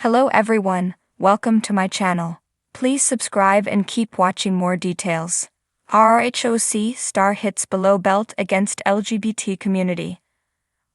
Hello everyone, welcome to my channel. Please subscribe and keep watching more details. RHOC star hits below belt against LGBT community.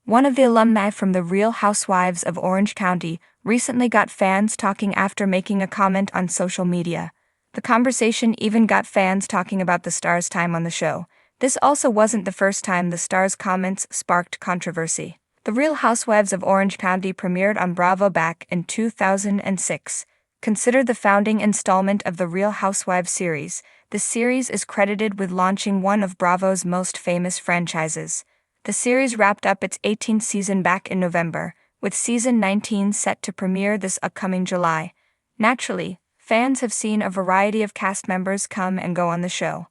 One of the alumni from the Real Housewives of Orange County recently got fans talking after making a comment on social media. The conversation even got fans talking about the star's time on the show. This also wasn't the first time the star's comments sparked controversy. The Real Housewives of Orange County premiered on Bravo back in 2006. Considered the founding installment of the Real Housewives series, the series is credited with launching one of Bravo's most famous franchises. The series wrapped up its 18th season back in November, with season 19 set to premiere this upcoming July. Naturally, fans have seen a variety of cast members come and go on the show.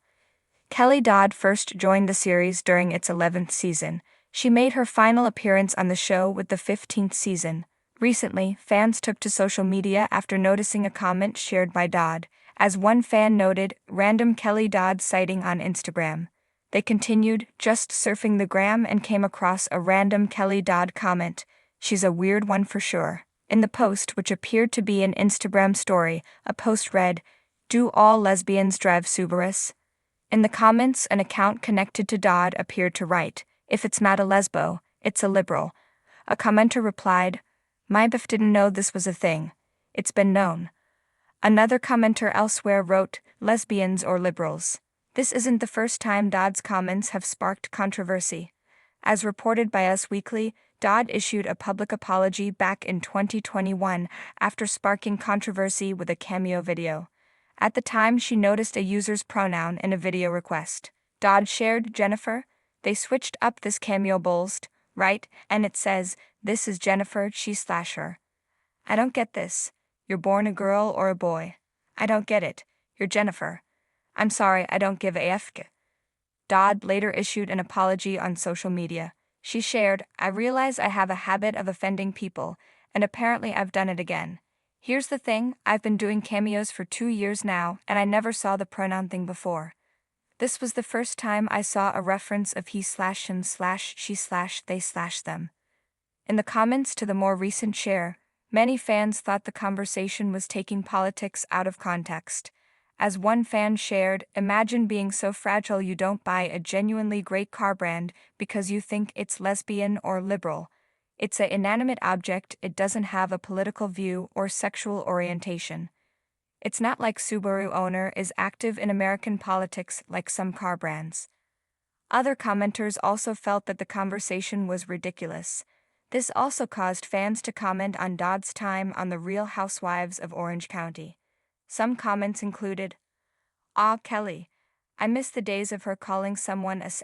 Kelly Dodd first joined the series during its 11th season. She made her final appearance on the show with the 15th season. Recently, fans took to social media after noticing a comment shared by Dodd. As one fan noted, "Random Kelly Dodd sighting on Instagram." They continued, just surfing the gram and came across a random Kelly Dodd comment. "She's a weird one for sure." In the post, which appeared to be an Instagram story, a post read, "Do all lesbians drive Subarus?" In the comments, an account connected to Dodd appeared to write, "If it's not a lesbo, it's a liberal." A commenter replied, "My biff didn't know this was a thing. It's been known." Another commenter elsewhere wrote, "Lesbians or liberals." This isn't the first time Dodd's comments have sparked controversy. As reported by Us Weekly, Dodd issued a public apology back in 2021 after sparking controversy with a cameo video. At the time, she noticed a user's pronoun in a video request. Dodd shared Jennifer. They switched up this cameo bold, right? And it says, "This is Jennifer, she/her. I don't get this. You're born a girl or a boy. I don't get it. You're Jennifer. I'm sorry, I don't give a f." Dodd later issued an apology on social media. She shared, "I realize I have a habit of offending people, and apparently I've done it again. Here's the thing, I've been doing cameos for 2 years now, and I never saw the pronoun thing before. This was the first time I saw a reference of he/him/she/they/them." In the comments to the more recent share, many fans thought the conversation was taking politics out of context. As one fan shared, "Imagine being so fragile you don't buy a genuinely great car brand because you think it's lesbian or liberal. It's an inanimate object, it doesn't have a political view or sexual orientation. It's not like Subaru owner is active in American politics like some car brands." Other commenters also felt that the conversation was ridiculous. This also caused fans to comment on Dodd's time on the Real Housewives of Orange County. Some comments included, "Ah, Kelly. I miss the days of her calling someone a ****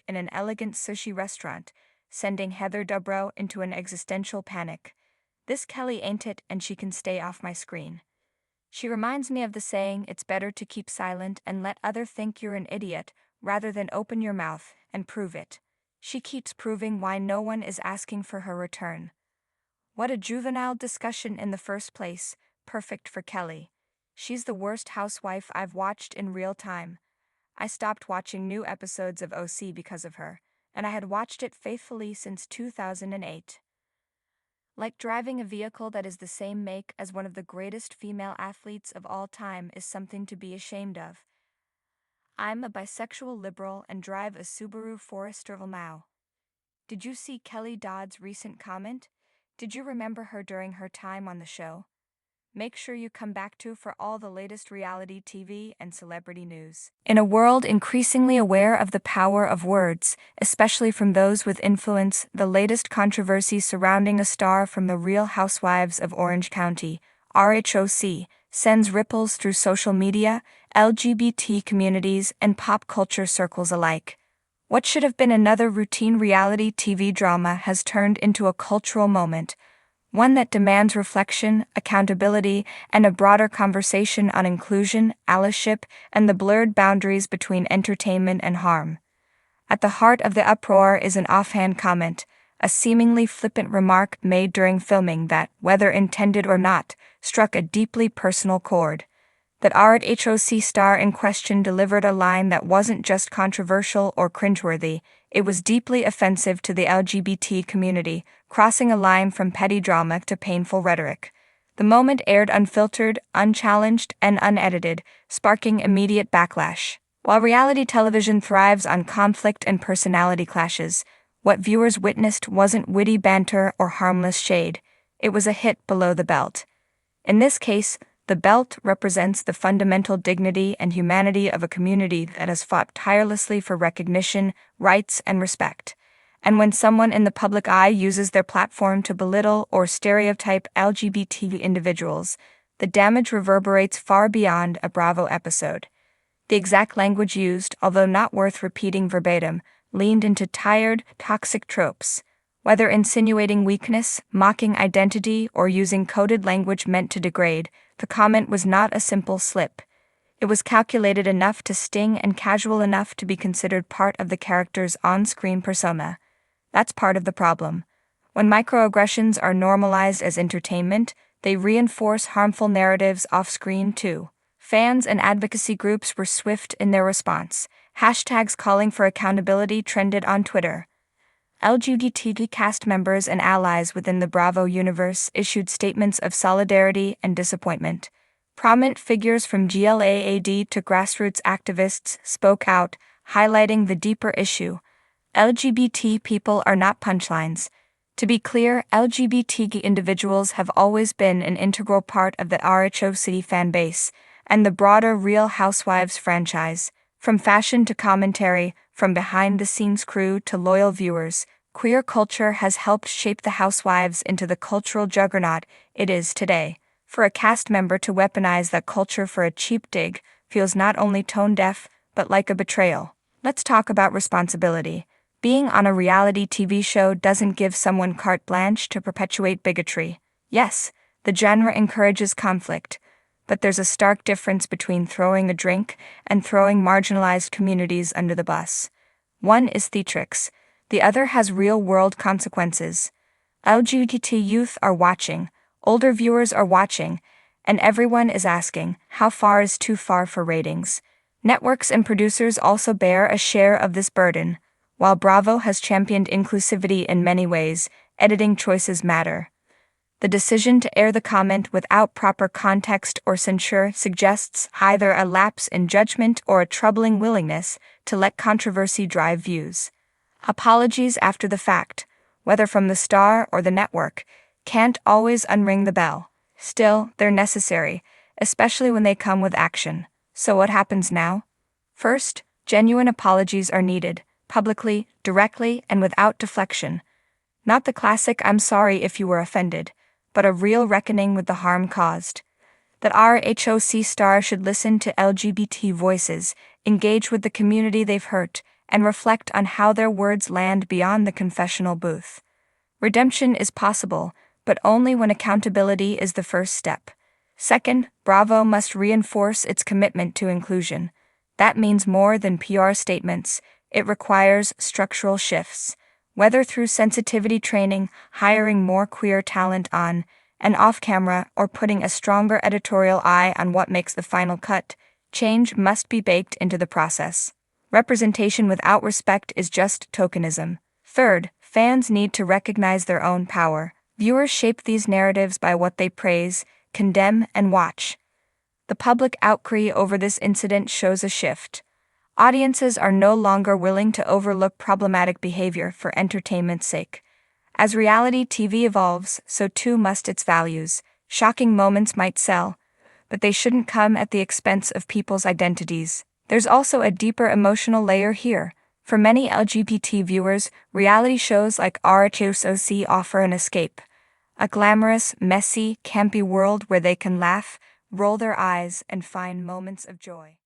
in an elegant sushi restaurant, sending Heather Dubrow into an existential panic. This Kelly ain't it, and she can stay off my screen. She reminds me of the saying, it's better to keep silent and let other think you're an idiot, rather than open your mouth and prove it. She keeps proving why no one is asking for her return. What a juvenile discussion in the first place, perfect for Kelly. She's the worst housewife I've watched in real time. I stopped watching new episodes of OC because of her, and I had watched it faithfully since 2008. Like driving a vehicle that is the same make as one of the greatest female athletes of all time is something to be ashamed of. I'm a bisexual liberal and drive a Subaru Forester now." Did you see Kelly Dodd's recent comment? Did you remember her during her time on the show? Make sure you come back for all the latest reality TV and celebrity news. In a world increasingly aware of the power of words, especially from those with influence, the latest controversy surrounding a star from the Real Housewives of Orange County, RHOC, sends ripples through social media, LGBT communities, and pop culture circles alike. What should have been another routine reality TV drama has turned into a cultural moment, one that demands reflection, accountability, and a broader conversation on inclusion, allyship, and the blurred boundaries between entertainment and harm. At the heart of the uproar is an offhand comment, a seemingly flippant remark made during filming that, whether intended or not, struck a deeply personal chord. That RHOC star in question delivered a line that wasn't just controversial or cringeworthy, it was deeply offensive to the LGBT community, crossing a line from petty drama to painful rhetoric. The moment aired unfiltered, unchallenged, and unedited, sparking immediate backlash. While reality television thrives on conflict and personality clashes, what viewers witnessed wasn't witty banter or harmless shade. It was a hit below the belt. In this case, the belt represents the fundamental dignity and humanity of a community that has fought tirelessly for recognition, rights, and respect. And when someone in the public eye uses their platform to belittle or stereotype LGBT individuals, the damage reverberates far beyond a Bravo episode. The exact language used, although not worth repeating verbatim, leaned into tired, toxic tropes. Whether insinuating weakness, mocking identity, or using coded language meant to degrade, the comment was not a simple slip. It was calculated enough to sting and casual enough to be considered part of the character's on-screen persona. That's part of the problem. When microaggressions are normalized as entertainment, they reinforce harmful narratives off-screen too. Fans and advocacy groups were swift in their response. Hashtags calling for accountability trended on Twitter. LGBT cast members and allies within the Bravo universe issued statements of solidarity and disappointment. Prominent figures from GLAAD to grassroots activists spoke out, highlighting the deeper issue. LGBT people are not punchlines. To be clear, LGBT individuals have always been an integral part of the RHOC fan base and the broader Real Housewives franchise. From fashion to commentary, from behind-the-scenes crew to loyal viewers, queer culture has helped shape the Housewives into the cultural juggernaut it is today. For a cast member to weaponize that culture for a cheap dig feels not only tone-deaf, but like a betrayal. Let's talk about responsibility. Being on a reality TV show doesn't give someone carte blanche to perpetuate bigotry. Yes, the genre encourages conflict, but there's a stark difference between throwing a drink and throwing marginalized communities under the bus. One is theatrics, the other has real-world consequences. LGBT youth are watching, older viewers are watching, and everyone is asking, how far is too far for ratings? Networks and producers also bear a share of this burden. While Bravo has championed inclusivity in many ways, editing choices matter. The decision to air the comment without proper context or censure suggests either a lapse in judgment or a troubling willingness to let controversy drive views. Apologies after the fact, whether from the star or the network, can't always unring the bell. Still, they're necessary, especially when they come with action. So what happens now? First, genuine apologies are needed, publicly, directly, and without deflection. Not the classic "I'm sorry if you were offended," but a real reckoning with the harm caused. That RHOC star should listen to LGBT voices, engage with the community they've hurt, and reflect on how their words land beyond the confessional booth. Redemption is possible, but only when accountability is the first step. Second, Bravo must reinforce its commitment to inclusion. That means more than PR statements. It requires structural shifts. Whether through sensitivity training, hiring more queer talent on and off camera, or putting a stronger editorial eye on what makes the final cut, change must be baked into the process. Representation without respect is just tokenism. Third, fans need to recognize their own power. Viewers shape these narratives by what they praise, condemn, and watch. The public outcry over this incident shows a shift. Audiences are no longer willing to overlook problematic behavior for entertainment's sake. As reality TV evolves, so too must its values. Shocking moments might sell, but they shouldn't come at the expense of people's identities. There's also a deeper emotional layer here. For many LGBT viewers, reality shows like RHOC offer an escape. A glamorous, messy, campy world where they can laugh, roll their eyes, and find moments of joy.